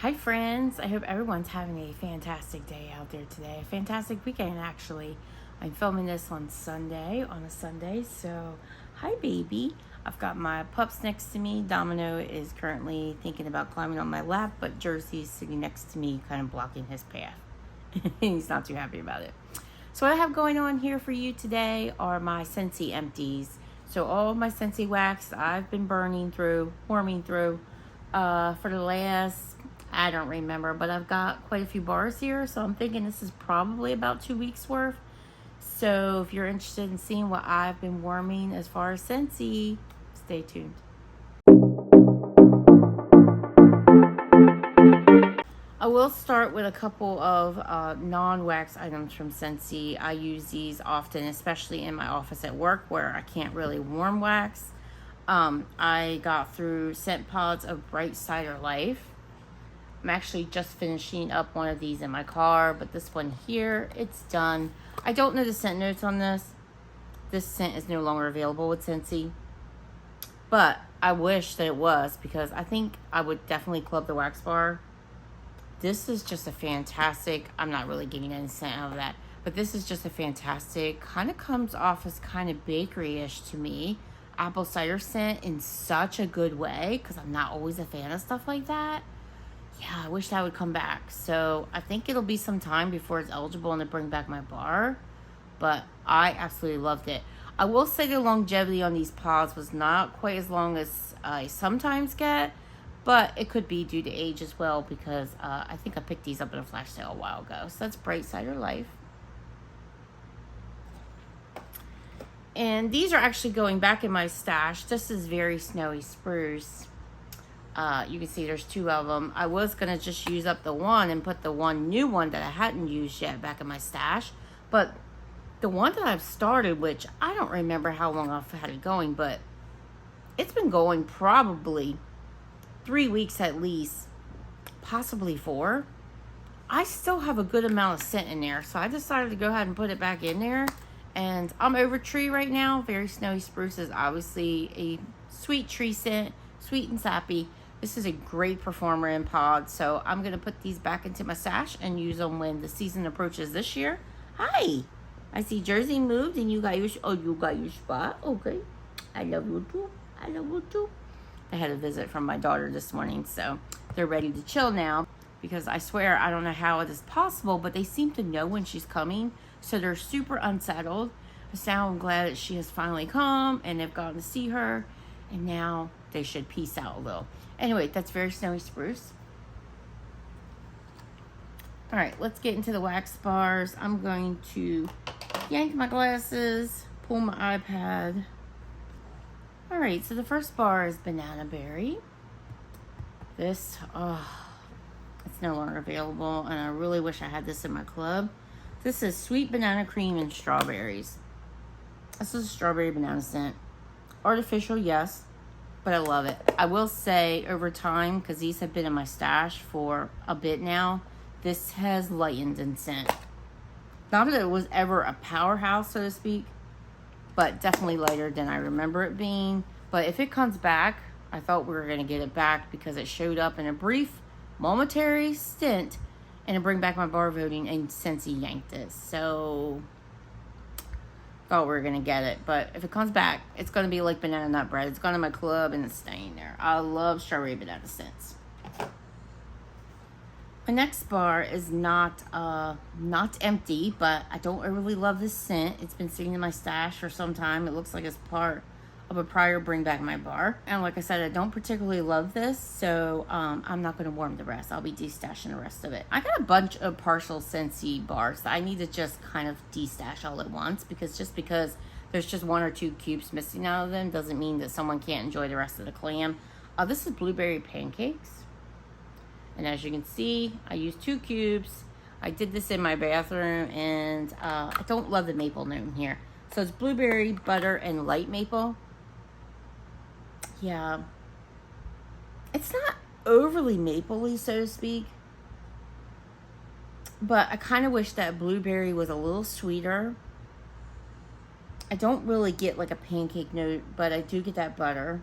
Hi friends, I hope everyone's having a fantastic day out there today. A fantastic weekend actually. I'm filming this on a Sunday, so hi baby. I've got my pups next to me. Domino is currently thinking about climbing on my lap, but Jersey's sitting next to me kind of blocking his path. He's not too happy about it. So what I have going on here for you today are my Scentsy empties. So all of my Scentsy wax I've been warming through for the last, I don't remember, but I've got quite a few bars here, so I'm thinking this is probably about 2 weeks worth. So if you're interested in seeing what I've been warming as far as Scentsy, stay tuned. I will start with a couple of non-wax items from Scentsy. I use these often, especially in my office at work where I can't really warm wax. I got through Scentsy Pods of Bright Cider Life. I'm actually just finishing up one of these in my car, but this one here, it's done. I don't know the scent notes on this. This scent is no longer available with Scentsy, but I wish that it was, because I think I would definitely club the wax bar. This is just a fantastic, I'm not really getting any scent out of that, but this is just a fantastic, kind of comes off as kind of bakery-ish to me, apple cider scent in such a good way, because I'm not always a fan of stuff like that. Yeah, I wish that would come back. So I think it'll be some time before it's eligible and to bring back my bar, but I absolutely loved it. I will say the longevity on these pods was not quite as long as I sometimes get, but it could be due to age as well, because I think I picked these up in a flash sale a while ago. So that's Bright Cider Life. And these are actually going back in my stash. This is Very Snowy Spruce. You can see there's 2 of them. I was going to just use up the one and put the one new one that I hadn't used yet back in my stash. But the one that I've started, which I don't remember how long I've had it going, but it's been going probably 3 weeks at least, possibly 4. I still have a good amount of scent in there, so I decided to go ahead and put it back in there. And I'm over tree right now. Very Snowy Spruce is obviously a sweet tree scent, sweet and sappy. This is a great performer in pods, so I'm going to put these back into my stash and use them when the season approaches this year. Hi! I see Jersey moved and you got your spot. Okay. I love you too. I love you too. I had a visit from my daughter this morning, so they're ready to chill now, because I swear I don't know how it is possible, but they seem to know when she's coming, so they're super unsettled. So I'm glad that she has finally come and they've gotten to see her, and now they should peace out a little. Anyway, that's Very Snowy Spruce. All right, let's get into the wax bars. I'm going to yank my glasses, pull my iPad. All right, so the first bar is BananaBerry. This, it's no longer available, and I really wish I had this in my club. This is sweet banana cream and strawberries. This is a strawberry banana scent. Artificial, yes, but I love it. I will say over time, because these have been in my stash for a bit now, this has lightened in scent. Not that it was ever a powerhouse, so to speak, but definitely lighter than I remember it being. But if it comes back, I thought we were going to get it back, because it showed up in a brief, momentary stint and to bring back my bar voting, and Scentsy yanked it. So thought we were going to get it, but if it comes back, it's going to be like banana nut bread. It's gone to my club and it's staying there. I love strawberry banana scents. My next bar is not empty, but I don't really love this scent. It's been sitting in my stash for some time. It looks like it's part of a prior bring back my bar. And like I said, I don't particularly love this, so I'm not going to warm the rest. I'll be destashing the rest of it. I got a bunch of partial Scentsy bars that I need to just kind of destash all at once, because just because there's just 1 or 2 cubes missing out of them doesn't mean that someone can't enjoy the rest of the clam. This is Blueberry Pancakes. And as you can see, I used 2 cubes. I did this in my bathroom, and I don't love the maple note in here. So it's blueberry, butter, and light maple. Yeah. It's not overly mapley, so to speak. But I kind of wish that blueberry was a little sweeter. I don't really get like a pancake note, but I do get that butter.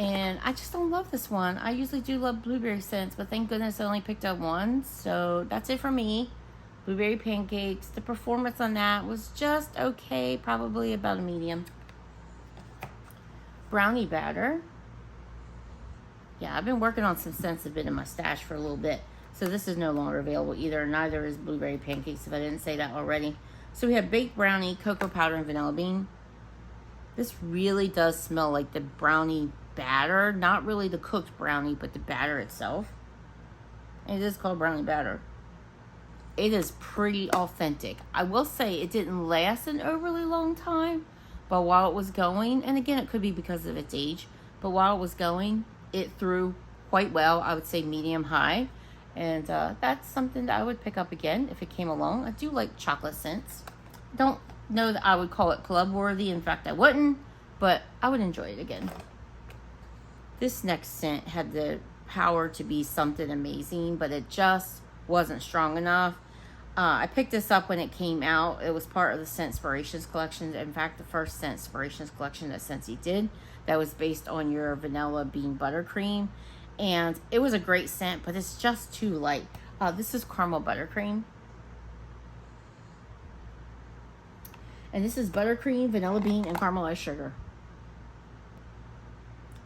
And I just don't love this one. I usually do love blueberry scents, but thank goodness I only picked up one. So that's it for me. Blueberry pancakes. The performance on that was just okay. Probably about a medium. Brownie Batter. Yeah, I've been working on some scents a bit in my stash for a little bit. So this is no longer available either. Neither is blueberry pancakes, if I didn't say that already. So we have baked brownie, cocoa powder, and vanilla bean. This really does smell like the brownie batter. Not really the cooked brownie, but the batter itself. And it is called brownie batter. It is pretty authentic. I will say it didn't last an overly long time. But while it was going, and again, it could be because of its age. But while it was going, it threw quite well. I would say medium high. And that's something that I would pick up again if it came along. I do like chocolate scents. Don't know that I would call it club worthy. In fact, I wouldn't, but I would enjoy it again. This next scent had the power to be something amazing, but it just wasn't strong enough. I picked this up when it came out. It was part of the Scentspirations collection. In fact, the first Scentspirations collection that Scentsy did that was based on your vanilla bean buttercream. And it was a great scent, but it's just too light. This is caramel buttercream. And this is buttercream, vanilla bean, and caramelized sugar.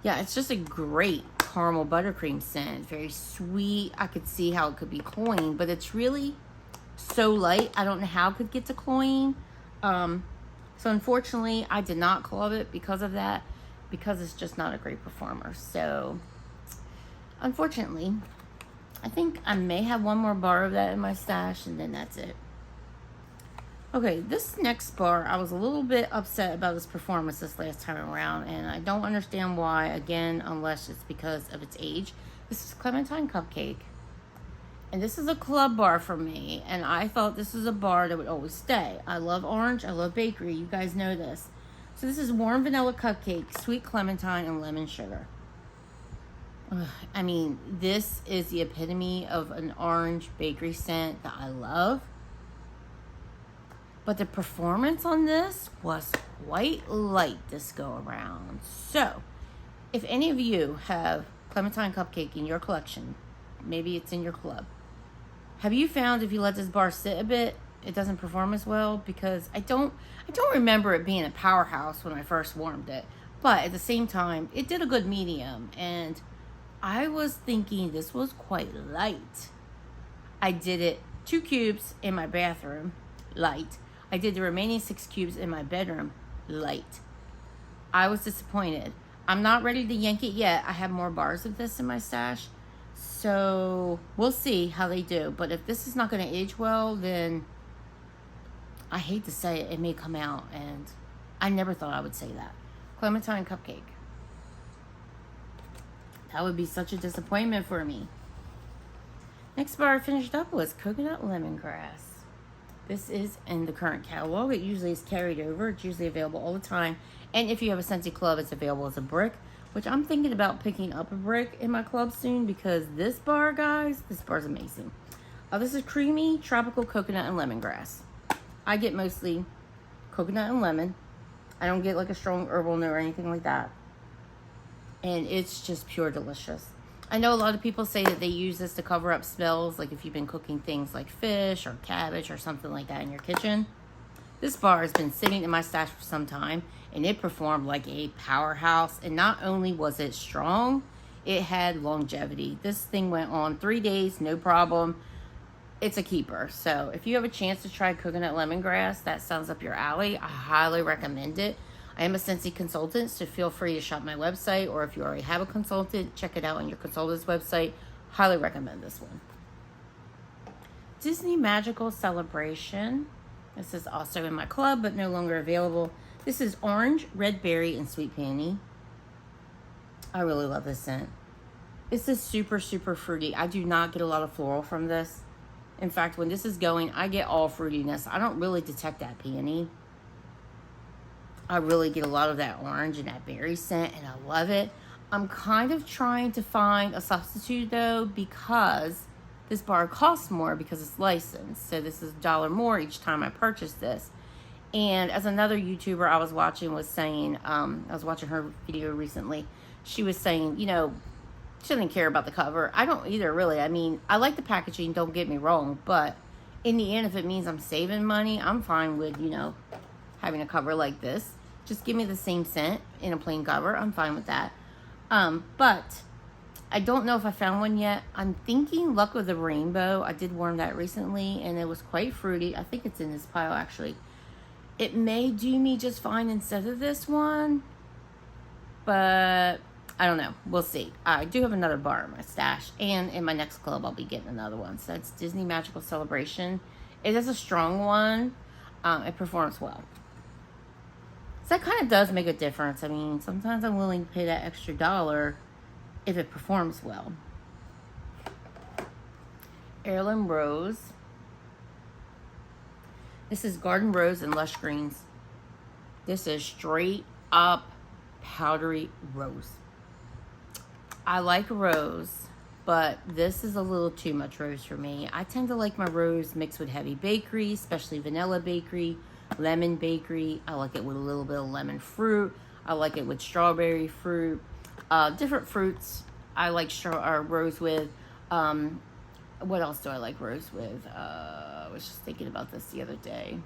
Yeah, it's just a great caramel buttercream scent. Very sweet. I could see how it could be cloying, but it's really so light. I don't know how it could get to cloying. So unfortunately, I did not club it because of that. Because it's just not a great performer. So unfortunately, I think I may have one more bar of that in my stash, and then that's it. Okay, this next bar, I was a little bit upset about its performance this last time around, and I don't understand why, again, unless it's because of its age. This is Clementine Cupcake. And this is a club bar for me, and I thought this was a bar that would always stay. I love orange, I love bakery, you guys know this. So this is warm vanilla cupcake, sweet clementine, and lemon sugar. I mean, this is the epitome of an orange bakery scent that I love. But the performance on this was quite light this go around. So, if any of you have Clementine Cupcake in your collection, maybe it's in your club, have you found if you let this bar sit a bit, it doesn't perform as well? Because I don't remember it being a powerhouse when I first warmed it. But at the same time, it did a good medium, and I was thinking this was quite light. I did it 2 cubes in my bathroom, light. I did the remaining 6 cubes in my bedroom, light. I was disappointed. I'm not ready to yank it yet. I have more bars of this in my stash. So we'll see how they do. But if this is not going to age well, then I hate to say it, it may come out. And I never thought I would say that. Clementine Cupcake. That would be such a disappointment for me. Next bar I finished up was Coconut Lemongrass. This is in the current catalog. It usually is carried over. It's usually available all the time. And if you have a Scentsy club, it's available as a brick, which I'm thinking about picking up a brick in my club soon because this bar, guys, this bar is amazing. This is creamy, tropical coconut and lemongrass. I get mostly coconut and lemon. I don't get like a strong herbal note or anything like that. And it's just pure delicious. I know a lot of people say that they use this to cover up smells, like if you've been cooking things like fish or cabbage or something like that in your kitchen. This bar has been sitting in my stash for some time, and it performed like a powerhouse. And not only was it strong, it had longevity. This thing went on 3 days, no problem. It's a keeper. So if you have a chance to try coconut lemongrass, that sounds up your alley. I highly recommend it. I am a Scentsy consultant, so feel free to shop my website, or if you already have a consultant, check it out on your consultant's website. Highly recommend this one. Disney Magical Celebration. This is also in my club, but no longer available. This is orange, red berry, and sweet peony. I really love this scent. This is super, super fruity. I do not get a lot of floral from this. In fact, when this is going, I get all fruitiness. I don't really detect that peony. I really get a lot of that orange and that berry scent, and I love it. I'm kind of trying to find a substitute, though, because this bar costs more because it's licensed. So this is $1 more each time I purchase this. And as another YouTuber I was watching was saying, I was watching her video recently, she was saying, you know, she doesn't care about the cover. I don't either, really. I mean, I like the packaging, don't get me wrong, but in the end, if it means I'm saving money, I'm fine with, you know, having a cover like this. Just give me the same scent in a plain cover. I'm fine with that. But I don't know if I found one yet. I'm thinking Luck of the Rainbow. I did warm that recently, and it was quite fruity. I think it's in this pile, actually. It may do me just fine instead of this one, but I don't know. We'll see. I do have another bar in my stash, and in my next club, I'll be getting another one. So that's Disney Magical Celebration. It is a strong one. It performs well. So that kind of does make a difference. I mean, sometimes I'm willing to pay that extra $1 if it performs well. Heirloom Rose. This is Garden Rose and Lush Greens. This is straight up powdery rose. I like rose, but this is a little too much rose for me. I tend to like my rose mixed with heavy bakery, especially vanilla bakery, lemon bakery. I like it with a little bit of lemon fruit. I like it with strawberry fruit. Different fruits I like rose with. What else do I like rose with? I was just thinking about this the other day.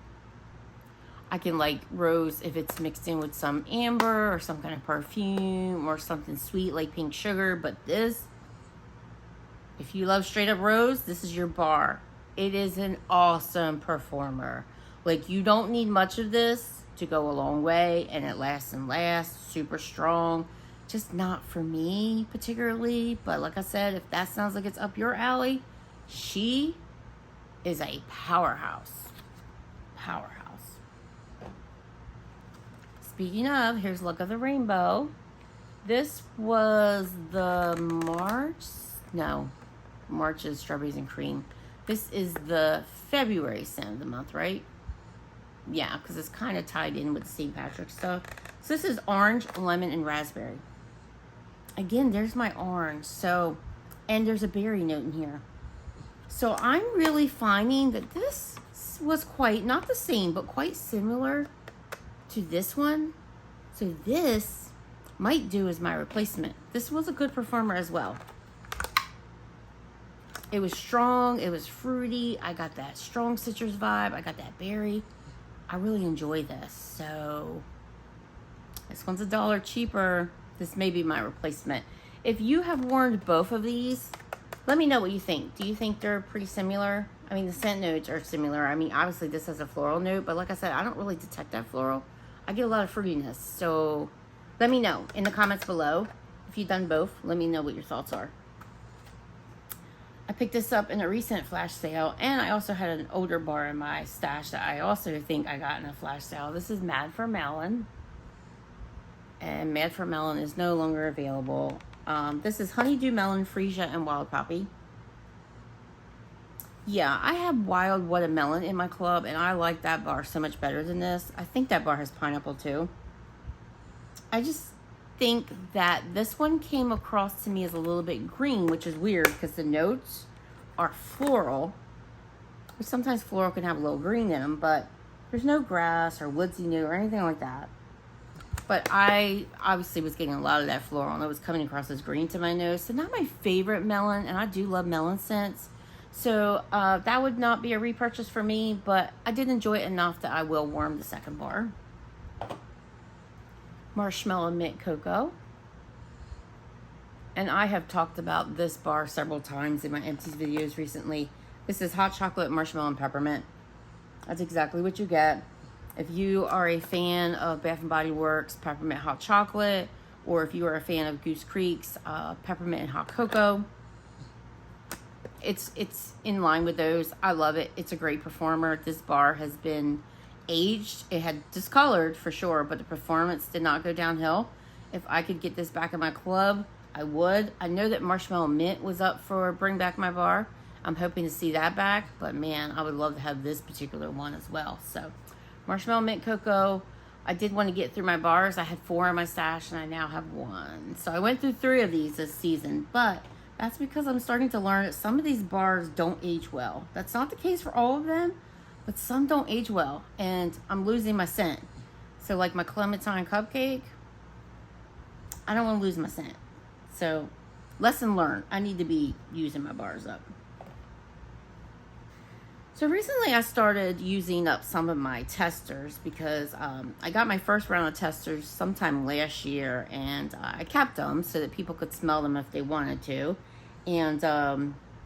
I can like rose if it's mixed in with some amber or some kind of perfume or something sweet like pink sugar. But this, if you love straight up rose, this is your bar. It is an awesome performer. Like, you don't need much of this to go a long way, and it lasts and lasts. Super strong. Just not for me particularly. But like I said, if that sounds like it's up your alley, she is a powerhouse. Powerhouse. Speaking of, here's Luck of the Rainbow. This was the March is Strawberries and Cream. This is the February scent of the month, right? Yeah, because it's kind of tied in with the St. Patrick's stuff. So this is Orange, Lemon, and Raspberry. Again, there's my orange. So, and there's a berry note in here. So I'm really finding that this was quite, not the same, but quite similar to this one. So this might do as my replacement. This was a good performer as well. It was strong, it was fruity. I got that strong citrus vibe. I got that berry. I really enjoy this. So this one's $1 cheaper. This may be my replacement. If you have worn both of these, let me know what you think. Do you think they're pretty similar? I mean, the scent notes are similar. I mean, obviously this has a floral note, but like I said, I don't really detect that floral. I get a lot of fruitiness. So let me know in the comments below. If you've done both, let me know what your thoughts are. I picked this up in a recent flash sale, and I also had an older bar in my stash that I also think I got in a flash sale. This is Mad for Melon. And Mad for Melon is no longer available. This is Honeydew Melon, Freesia, and Wild Poppy. Yeah, I have Wild Watermelon in my club, and I like that bar so much better than this. I think that bar has pineapple too. I just think that this one came across to me as a little bit green, which is weird because the notes are floral. Sometimes floral can have a little green in them, but there's no grass or woodsy note or anything like that. But I obviously was getting a lot of that floral, and it was coming across as green to my nose. So not my favorite melon, and I do love melon scents. So that would not be a repurchase for me, but I did enjoy it enough that I will warm the second bar. Marshmallow Mint Cocoa. And I have talked about this bar several times in my Empties videos recently. This is Hot Chocolate, Marshmallow, and Peppermint. That's exactly what you get. If you are a fan of Bath & Body Works Peppermint Hot Chocolate, or if you are a fan of Goose Creek's Peppermint and Hot Cocoa, it's in line with those. I love it. It's a great performer. This bar has been aged. It had discolored for sure, but the performance did not go downhill. If I could get this back in my club, I would. I know that Marshmallow Mint was up for Bring Back My Bar. I'm hoping to see that back, but man, I would love to have this particular one as well. So Marshmallow Mint Cocoa. I did want to get through my bars. I had 4 in my stash, and I now have 1. So I went through 3 of these this season, but that's because I'm starting to learn that some of these bars don't age well. That's not the case for all of them, but some don't age well, and I'm losing my scent. So like my Clementine Cupcake, I don't want to lose my scent. So, lesson learned. I need to be using my bars up. So recently I started using up some of my testers because I got my first round of testers sometime last year, and I kept them so that people could smell them if they wanted to. And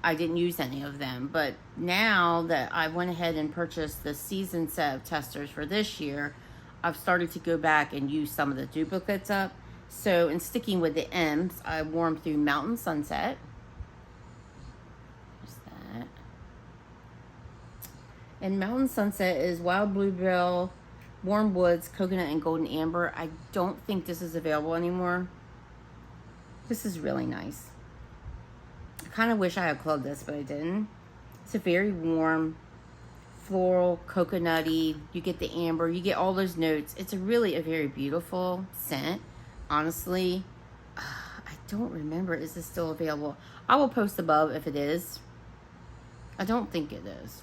I didn't use any of them. But now that I went ahead and purchased the season set of testers for this year, I've started to go back and use some of the duplicates up. So in sticking with the M's, I warmed through Mountain Sunset. There's that. And Mountain Sunset is Wild Bluebell, Warm Woods, Coconut, and Golden Amber. I don't think this is available anymore. This is really nice. I kind of wish I had clubbed this, but I didn't. It's a very warm, floral, coconutty. You get the amber. You get all those notes. It's really a very beautiful scent. Honestly, I don't remember. Is this still available? I will post above if it is. I don't think it is.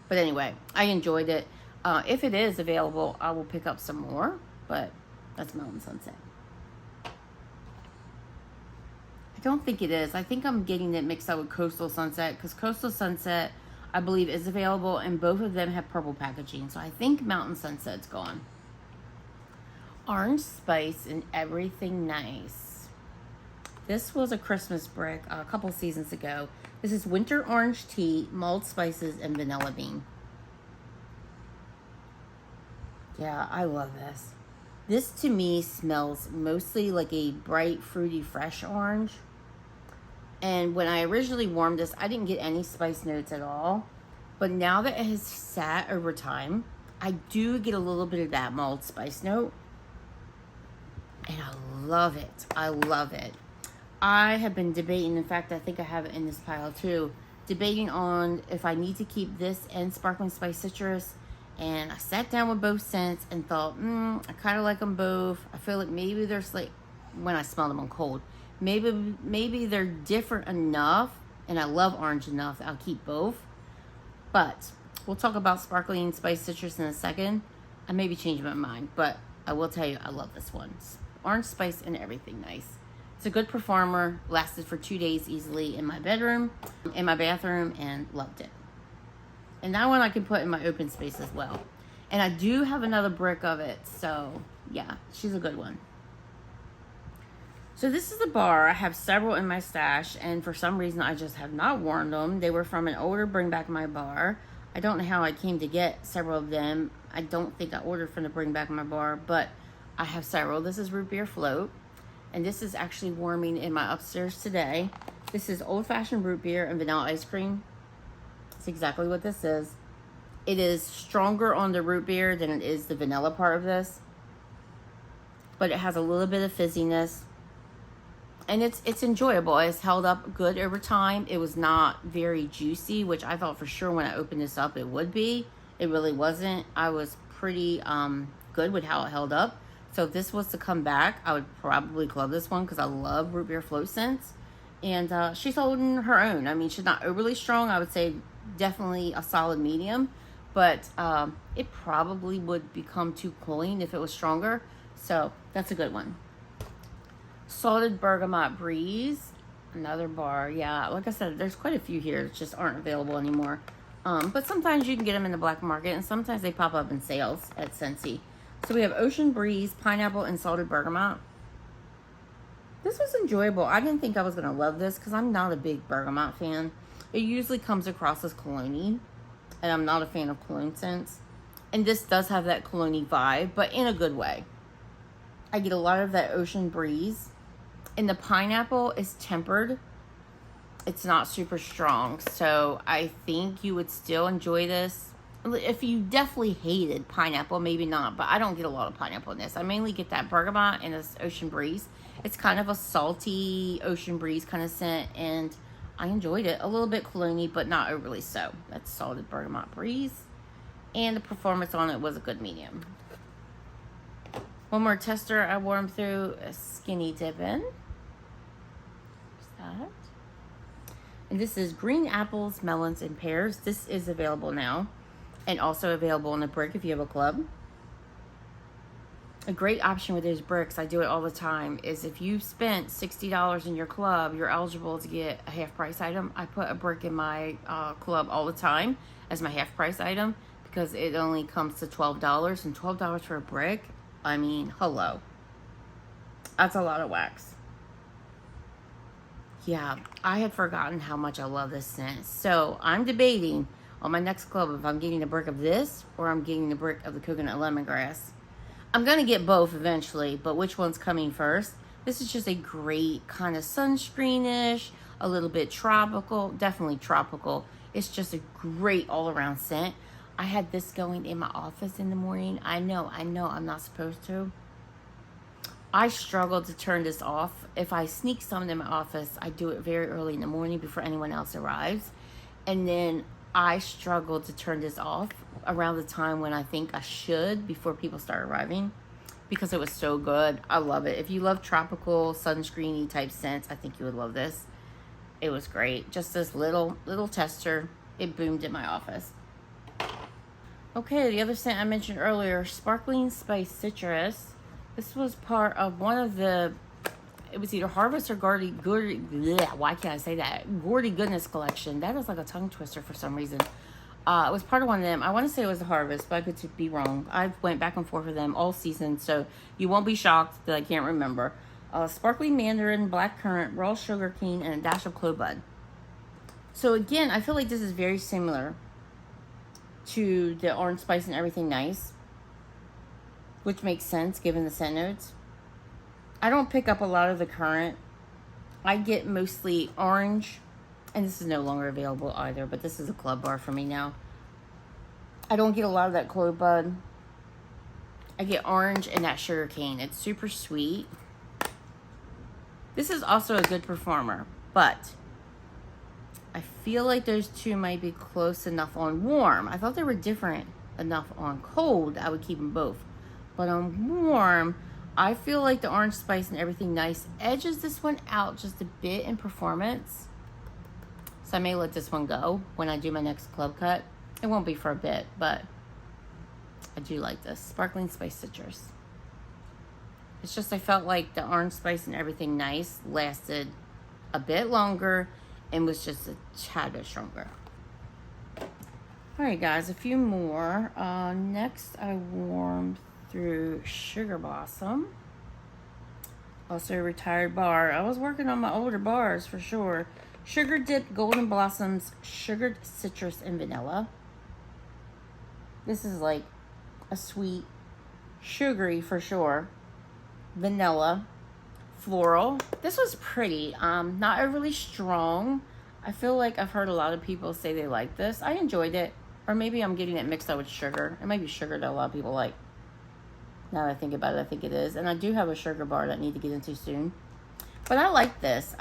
But anyway, I enjoyed it. If it is available, I will pick up some more. But that's Mountain Sunset. I don't think it is. I think I'm getting it mixed up with Coastal Sunset, because Coastal Sunset, I believe, is available, and both of them have purple packaging. So I think Mountain Sunset's gone. Orange Spice and Everything Nice. This was a Christmas brick a couple seasons ago. This is winter orange tea, mulled spices, and vanilla bean. Yeah, I love this. This to me smells mostly like a bright, fruity, fresh orange. And when I originally warmed this, I didn't get any spice notes at all. But now that it has sat over time, I do get a little bit of that mulled spice note. And I love it. I love it. I have been debating, in fact, I think I have it in this pile too, debating on if I need to keep this and Sparkling Spice Citrus. And I sat down with both scents and thought, I kind of like them both. I feel like maybe they're like, when I smell them on cold, maybe they're different enough, and I love orange enough that I'll keep both. But we'll talk about Sparkling Spice Citrus in a second. I may be changing my mind, but I will tell you I love this one. Orange Spice and Everything Nice. It's a good performer, lasted for 2 days easily in my bedroom, in my bathroom, and loved it. And that one I can put in my open space as well. And I do have another brick of it, so yeah, she's a good one. So this is a bar. I have several in my stash, and for some reason I just have not worn them. They were from an older Bring Back My bar. I don't know how I came to get several of them. I don't think I ordered from the Bring Back My bar, but I have several. This is Root Beer Float. And this is actually warming in my upstairs today. This is old-fashioned root beer and vanilla ice cream. That's exactly what this is. It is stronger on the root beer than it is the vanilla part of this. But it has a little bit of fizziness. And it's enjoyable. It's held up good over time. It was not very juicy, which I thought for sure when I opened this up it would be. It really wasn't. I was pretty good with how it held up. So if this was to come back, I would probably club this one because I love root beer float scents. And she's holding her own. I mean, she's not overly strong. I would say definitely a solid medium. But it probably would become too cloying if it was stronger. So that's a good one. Salted Bergamot Breeze. Another bar. Yeah, like I said, there's quite a few here that just aren't available anymore. But sometimes you can get them in the black market. And sometimes they pop up in sales at Scentsy. So we have Ocean Breeze, Pineapple, and Salted Bergamot. This was enjoyable. I didn't think I was going to love this because I'm not a big bergamot fan. It usually comes across as cologne-y, and I'm not a fan of cologne scents. And this does have that cologne-y vibe, but in a good way. I get a lot of that Ocean Breeze. And the pineapple is tempered. It's not super strong, so I think you would still enjoy this. If you definitely hated pineapple, maybe not, but I don't get a lot of pineapple in this. I mainly get that bergamot and this Ocean Breeze. It's kind of a salty Ocean Breeze kind of scent, and I enjoyed it. A little bit cologne-y, but not overly so. That's Salted Bergamot Breeze. And the performance on it was a good medium. One more tester I warmed through, a Skinny Dippin. What's that? And this is Green Apples, Melons, and Pears. This is available now. And also available in a brick if you have a club. a great option with those bricks, I do it all the time, is if you spent $60 in your club, you're eligible to get a half price item. I put a brick in my club all the time as my half price item because it only comes to $12, and $12 for a brick, I mean, hello. That's a lot of wax. Yeah, I had forgotten how much I love this scent. So I'm debating on my next club if I'm getting a brick of this or I'm getting a brick of the coconut lemongrass. I'm going to get both eventually, but which one's coming first? This is just a great kind of sunscreenish, a little bit tropical, definitely tropical. It's just a great all-around scent. I had this going in my office in the morning. I know, I'm not supposed to. I struggle to turn this off. If I sneak something in my office, I do it very early in the morning before anyone else arrives. And then I struggle to turn this off around the time when I think I should before people start arriving because it was so good. I love it. If you love tropical, sunscreeny type scents, I think you would love this. It was great. Just this little tester. It boomed in my office. Okay, the other scent I mentioned earlier, Sparkling Spice Citrus. This was part of one of the, it was either Harvest or Gordy Goodness collection. That is like a tongue twister for some reason. It was part of one of them. I want to say it was the Harvest, but I could be wrong. I went back and forth with them all season, so you won't be shocked that I can't remember. Sparkling Mandarin, Blackcurrant, Raw Sugar Cane, and a dash of Clove Bud. So again, I feel like this is very similar to the Orange Spice and Everything Nice, which makes sense given the scent notes. I don't pick up a lot of the currant. I get mostly orange, and this is no longer available either, but this is a club bar for me now. I don't get a lot of that Clove Bud. I get orange and that sugar cane. It's super sweet. This is also a good performer, but I feel like those two might be close enough on warm. I thought they were different enough on cold. I would keep them both. But on warm, I feel like the Orange Spice and Everything Nice edges this one out just a bit in performance. So I may let this one go when I do my next club cut. It won't be for a bit, but I do like this. Sparkling Spice Citrus. It's just I felt like the Orange Spice and Everything Nice lasted a bit longer and was just a tad bit stronger. Alright guys, a few more. Next I warmed through Sugar Blossom. Also a retired bar. I was working on my older bars for sure. Sugar Dipped Golden Blossoms, Sugared Citrus and Vanilla. This is like a sweet, sugary for sure. Vanilla, floral. This was pretty. Not overly strong. I feel like I've heard a lot of people say they like this. I enjoyed it. Or maybe I'm getting it mixed up with sugar. It might be sugar that a lot of people like. Now that I think about it, I think it is. And I do have a sugar bar that I need to get into soon. But I like this.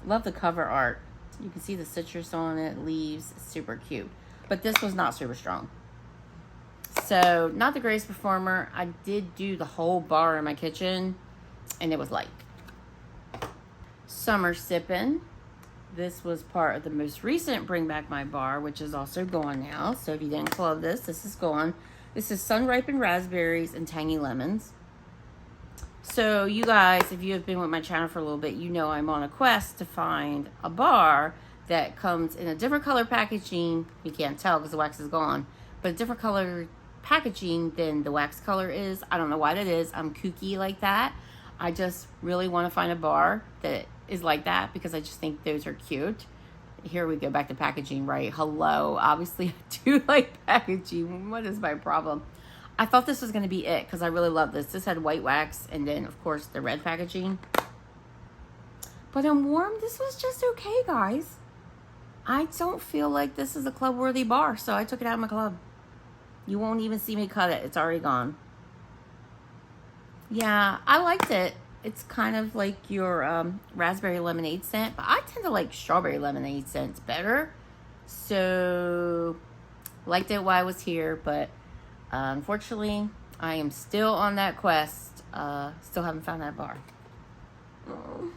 Love the cover art. You can see the citrus on it, leaves. It's super cute. But this was not super strong. So, not the greatest performer. I did do the whole bar in my kitchen, and it was light. Summer Sippin. This was part of the most recent Bring Back My Bar, which is also gone now. So, if you didn't club this, this is gone. This is sun-ripened raspberries and tangy lemons. So, you guys, if you have been with my channel for a little bit, you know I'm on a quest to find a bar that comes in a different color packaging. You can't tell because the wax is gone. But a different color packaging than the wax color is. I don't know why that is. I'm kooky like that. I just really want to find a bar that is like that because I just think those are cute. Here we go back to packaging, right? Hello. Obviously, I do like packaging. What is my problem? I thought this was going to be it because I really love this. This had white wax and then, of course, the red packaging. But on warm, this was just okay, guys. I don't feel like this is a club-worthy bar, so I took it out of my club. You won't even see me cut it. It's already gone. Yeah, I liked it. It's kind of like your raspberry lemonade scent, but I tend to like strawberry lemonade scents better. So, liked it while I was here, but unfortunately, I am still on that quest. Still haven't found that bar. Oh.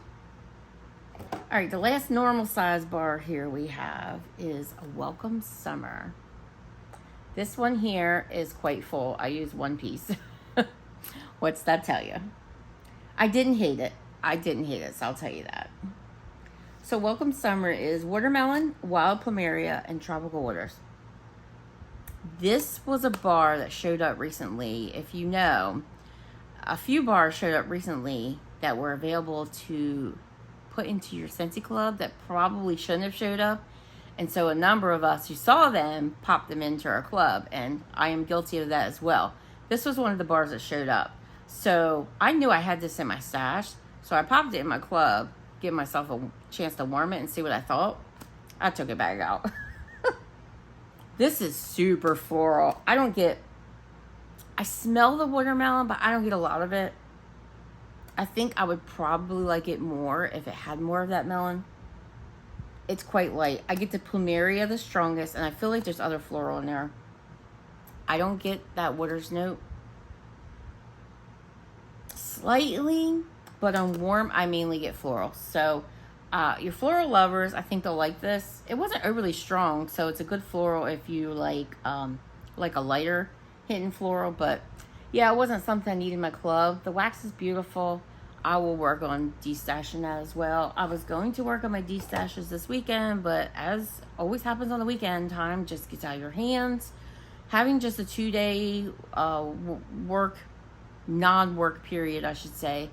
All right, the last normal size bar here we have is a Welcome Summer. This one here is quite full. I use one piece. What's that tell you? I didn't hate it. I didn't hate it, so I'll tell you that. So Welcome Summer is watermelon, wild plumeria, and tropical waters. This was a bar that showed up recently. If you know, a few bars showed up recently that were available to put into your Scentsy Club that probably shouldn't have showed up. And so a number of us who saw them popped them into our club, and I am guilty of that as well. This was one of the bars that showed up. So I knew I had this in my stash, so I popped it in my club, give myself a chance to warm it and see what I thought. I took it back out. This is super floral. I smell the watermelon, but I don't get a lot of it. I think I would probably like it more if it had more of that melon. It's quite light. I get the plumeria the strongest, and I feel like there's other floral in there. I don't get that waters note. Slightly, but on warm, I mainly get floral. So your floral lovers, I think they'll like this. It wasn't overly strong, so it's a good floral if you like a lighter hidden floral. But yeah, it wasn't something I needed in my club. The wax is beautiful. I will work on destashing that as well. I was going to work on my destashes this weekend, but as always happens on the weekend, time just gets out of your hands. Having just a 2-day non-work period, I should say,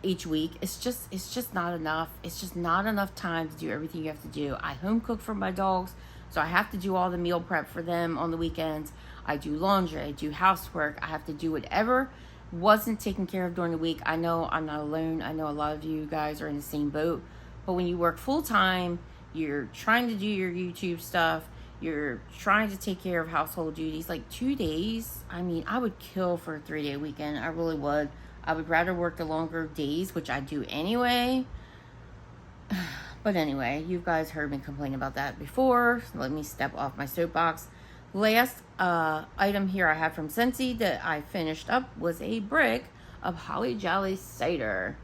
each week, it's just not enough. It's just not enough time to do everything you have to do. I home cook for my dogs, so I have to do all the meal prep for them on the weekends. I do laundry, I do housework. I have to do whatever wasn't taken care of during the week. I know I'm not alone. I know a lot of you guys are in the same boat. But when you work full time, you're trying to do your YouTube stuff, you're trying to take care of household duties. Like 2 days, I mean, I would kill for a 3-day weekend. I really would. I would rather work the longer days, which I do anyway. But anyway, you guys heard me complain about that before. So let me step off my soapbox. Last item here I have from Scentsy that I finished up was a brick of Holly Jolly Cider.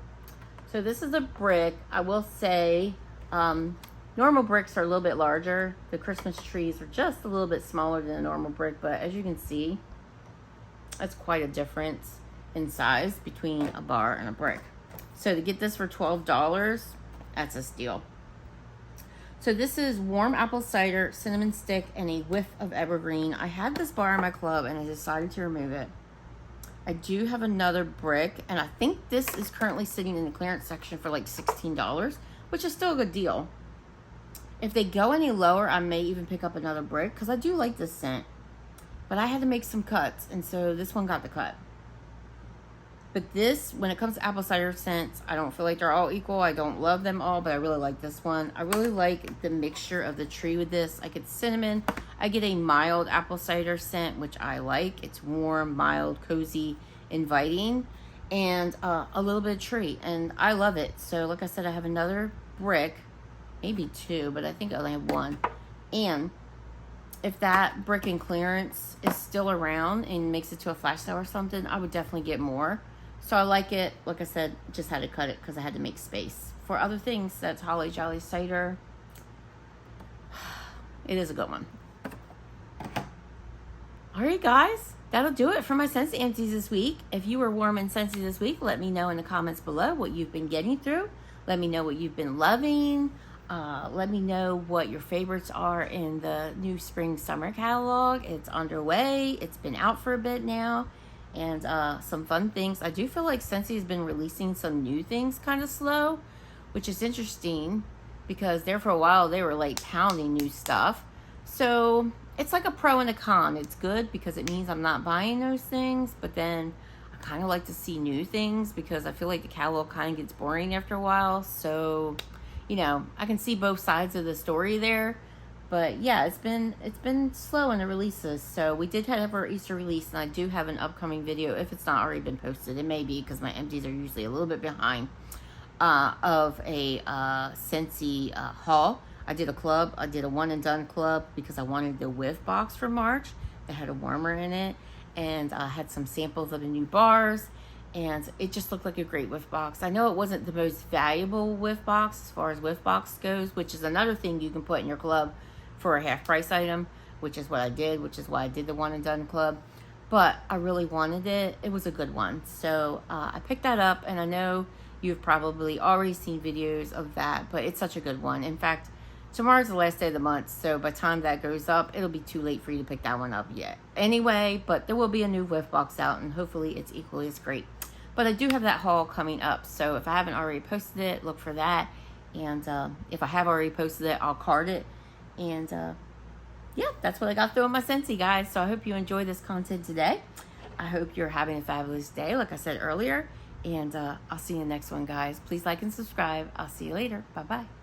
So this is a brick. I will say normal bricks are a little bit larger. The Christmas trees are just a little bit smaller than a normal brick, but as you can see, that's quite a difference in size between a bar and a brick. So to get this for $12, that's a steal. So this is warm apple cider, cinnamon stick, and a whiff of evergreen. I had this bar in my club and I decided to remove it. I do have another brick, and I think this is currently sitting in the clearance section for like $16, which is still a good deal. If they go any lower, I may even pick up another brick because I do like this scent. But I had to make some cuts, and so this one got the cut. But this, when it comes to apple cider scents, I don't feel like they're all equal. I don't love them all, but I really like this one. I really like the mixture of the tree with this. I get cinnamon. I get a mild apple cider scent, which I like. It's warm, mild, cozy, inviting, and a little bit of tree, and I love it. So like I said, I have another brick, maybe 2, but I think I only have 1. And if that brick in clearance is still around and makes it to a flash sale or something, I would definitely get more. So I like it. Like I said, just had to cut it because I had to make space for other things. That's Holly Jolly Cider. It is a good one. All right, guys. That'll do it for my Scentsy Empties this week. If you were warm and Scentsy this week, let me know in the comments below what you've been getting through. Let me know what you've been loving. Let me know what your favorites are in the new spring summer catalog. It's underway. It's been out for a bit now. And some fun things. I do feel like Scentsy has been releasing some new things kind of slow, which is interesting because there for a while they were like pounding new stuff. So it's like a pro and a con. It's good because it means I'm not buying those things, but then I kind of like to see new things because I feel like the catalog kind of gets boring after a while. So, you know, I can see both sides of the story there. But yeah, it's been slow in the releases. So we did have our Easter release, and I do have an upcoming video if it's not already been posted. It may be because my empties are usually a little bit behind of a Scentsy haul. I did a club. I did a one and done club because I wanted the whiff box for March that had a warmer in it, and I had some samples of the new bars, and it just looked like a great whiff box. I know it wasn't the most valuable whiff box as far as whiff box goes, which is another thing you can put in your club for a half price item, which is what I did, which is why I did the one and done club. but I really wanted it. It was a good one. So I picked that up, and I know you've probably already seen videos of that, but it's such a good one. In fact, tomorrow's the last day of the month, so by the time that goes up, it'll be too late for you to pick that one up yet. Anyway, but there will be a new whiff box out, and hopefully it's equally as great. But I do have that haul coming up, so if I haven't already posted it, look for that. And if I have already posted it, I'll card it. And yeah, that's what I got through on my Scentsy, guys. So I hope you enjoyed this content today. I hope you're having a fabulous day, like I said earlier. And I'll see you in the next one, guys. Please like and subscribe. I'll see you later. Bye-bye.